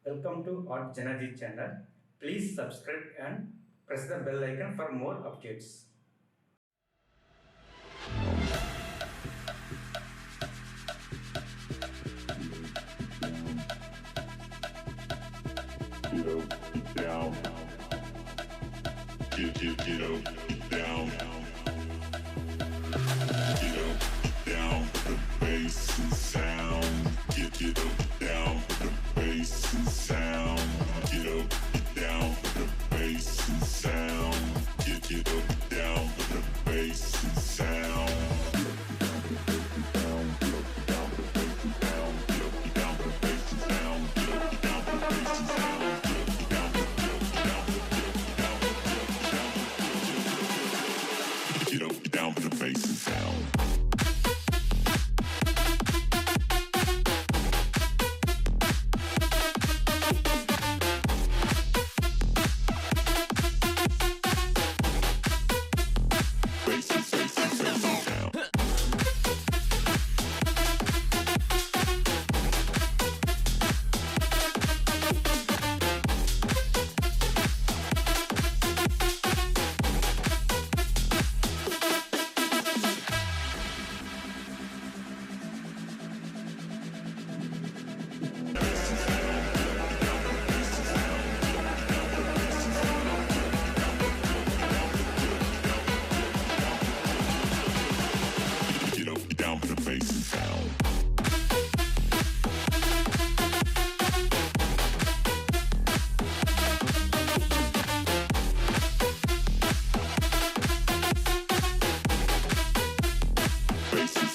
Welcome to JanaG channel. Please subscribe and press the bell icon for more updates. Get down. Get down. Get down. The bass and sound. Get down. The bass and sound. Get down. The bass and sound. Get down. The bass and sound. Get down for the bass and sound. Down for the bass and sound. Bass and